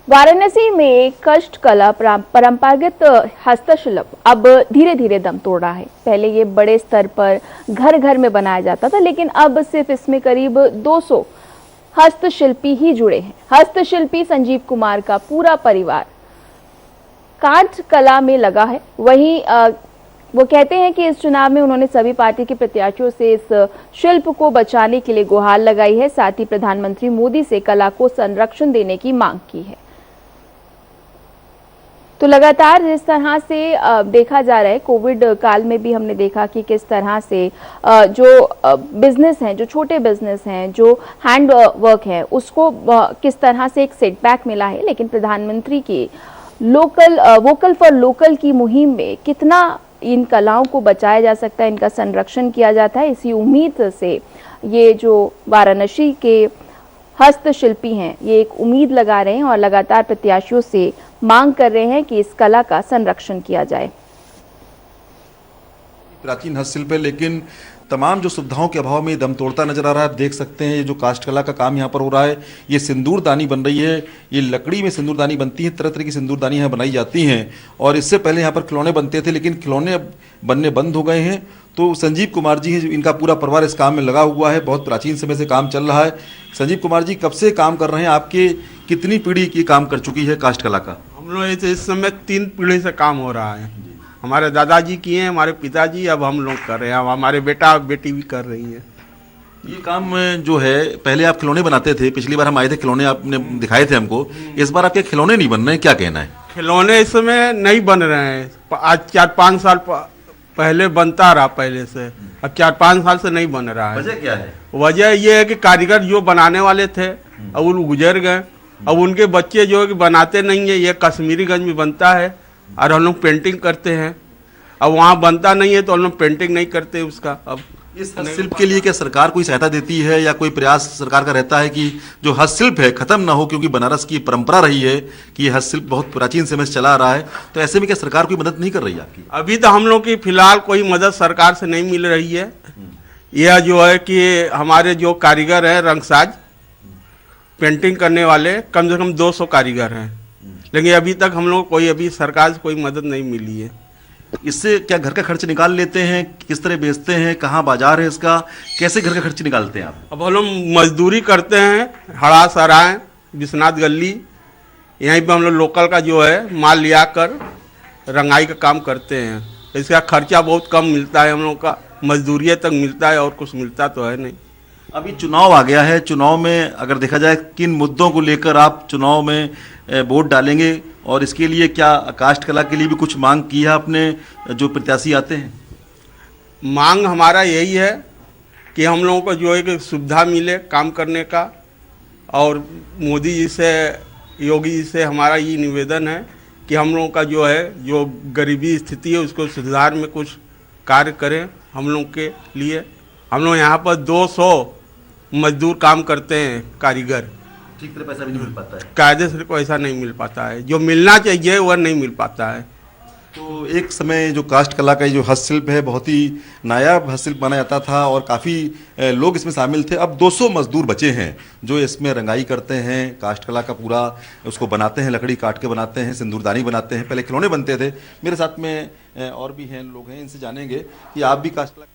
वाराणसी में कष्ट कला परंपरागत हस्तशिल्प अब धीरे धीरे दम तोड़ रहा है। पहले ये बड़े स्तर पर घर घर में बनाया जाता था, लेकिन अब सिर्फ इसमें करीब 200 हस्तशिल्पी ही जुड़े हैं। हस्तशिल्पी संजीव कुमार का पूरा परिवार काठ कला में लगा है। वहीं वो कहते हैं कि इस चुनाव में उन्होंने सभी पार्टी के प्रत्याशियों से इस शिल्प को बचाने के लिए गुहार लगाई है। साथ ही प्रधानमंत्री मोदी से कला को संरक्षण देने की मांग की है। तो लगातार जिस तरह से देखा जा रहा है, कोविड काल में भी हमने देखा कि किस तरह से जो बिजनेस हैं, जो छोटे बिजनेस हैं, जो हैंड वर्क है, उसको किस तरह से एक सेटबैक मिला है। लेकिन प्रधानमंत्री की वोकल फॉर लोकल की मुहिम में कितना इन कलाओं को बचाया जा सकता है, इनका संरक्षण किया जाता है, इसी उम्मीद से ये जो वाराणसी के हस्तशिल्पी हैं, ये एक उम्मीद लगा रहे हैं और लगातार प्रत्याशियों से मांग कर रहे हैं कि इस कला का संरक्षण किया जाए। प्राचीन हस्तशिल्प है, लेकिन तमाम जो सुविधाओं के अभाव में ये दम तोड़ता नजर आ रहा है। आप देख सकते हैं ये जो काष्ठ कला का काम यहाँ पर हो रहा है, ये सिंदूरदानी बन रही है। ये लकड़ी में सिंदूरदानी बनती है, तरह तरह की सिंदूरदानी यहाँ बनाई जाती हैं। और इससे पहले यहाँ पर खिलौने बनते थे, लेकिन खिलौने अब बनने बंद हो गए हैं। तो संजीव कुमार जी हैं, इनका पूरा परिवार इस काम में लगा हुआ है। बहुत प्राचीन समय से काम चल रहा है। संजीव कुमार जी कब से काम कर रहे हैं? आपके कितनी पीढ़ी की काम कर चुकी है काष्ठ कला का? हम लोग इस समय 3 पीढ़ी से काम हो रहा है। हमारे दादाजी किए हैं, हमारे पिताजी, अब हम लोग कर रहे हैं, अब हमारे बेटा बेटी भी कर रही है। ये काम जो है, पहले आप खिलौने बनाते थे, पिछली बार हम आए थे, खिलौने आपने दिखाए थे हमको। इस बार आपके खिलौने नहीं बन रहे हैं, क्या कहना है? खिलौने इस समय नहीं बन रहे हैं। आज 4-5 साल पहले बनता रहा पहले से, अब 4-5 साल से नहीं बन रहा है। वजह क्या है? वजह ये है कि कारीगर जो बनाने वाले थे अब वो गुजर गए। अब उनके बच्चे जो है कि बनाते नहीं है। ये कश्मीरीगंज में बनता है और हम लोग पेंटिंग करते हैं। अब वहाँ बनता नहीं है तो हम लोग पेंटिंग नहीं करते उसका। अब इस हस्तशिल्प के लिए क्या सरकार कोई सहायता देती है या कोई प्रयास सरकार का रहता है कि जो हस्तशिल्प है खत्म ना हो? क्योंकि बनारस की परंपरा रही है कि ये हस्तशिल्प बहुत प्राचीन समय से चला आ रहा है। तो ऐसे में क्या सरकार कोई मदद नहीं कर रही है आपकी? अभी तो हम लोग की फिलहाल कोई मदद सरकार से नहीं मिल रही है। यह जो है कि हमारे जो कारीगर हैं, रंगसाज पेंटिंग करने वाले, कम से कम 200 कारीगर हैं, लेकिन अभी तक हम लोग कोई अभी सरकार से कोई मदद नहीं मिली है। इससे क्या घर का खर्च निकाल लेते हैं? किस तरह बेचते हैं? कहाँ बाजार है इसका? कैसे घर का खर्च निकालते हैं आप? अब हम लोग मजदूरी करते हैं, हड़ा सराय, विश्वनाथ गली, यहीं पे हम लोग लोकल का जो है माल लिया कर रंगाई का काम करते हैं। इसका खर्चा बहुत कम मिलता है हम लोग का, मजदूरी तक मिलता है और कुछ मिलता तो है नहीं। अभी चुनाव आ गया है। चुनाव में अगर देखा जाए, किन मुद्दों को लेकर आप चुनाव में वोट डालेंगे? और इसके लिए क्या काष्ठ कला के लिए भी कुछ मांग की है आपने, जो प्रत्याशी आते हैं? मांग हमारा यही है कि हम लोगों को जो है कि सुविधा मिले काम करने का। और मोदी जी से, योगी जी से हमारा ये निवेदन है कि हम लोगों का जो है, जो गरीबी स्थिति है उसको सुधार में कुछ कार्य करें हम लोग के लिए। हम लोग यहाँ पर 200 मजदूर काम करते हैं, कारीगर। ठीक तरह पैसा भी नहीं मिल पाता है, कायदे से पैसा नहीं मिल पाता है, जो मिलना चाहिए वह नहीं मिल पाता है। तो एक समय जो काष्ठ कला का जो हस्तशिल्प है, बहुत ही नायाब हस्तशिल्प माना जाता था और काफ़ी लोग इसमें शामिल थे। अब 200 मजदूर बचे हैं जो इसमें रंगाई करते हैं, काष्ठ कला का पूरा उसको बनाते हैं, लकड़ी काट के बनाते हैं, सिंदूरदानी बनाते हैं। पहले खिलौने बनते थे। मेरे साथ में और भी हैं लोग हैं, इनसे जानेंगे कि आप भी काष्ठ कला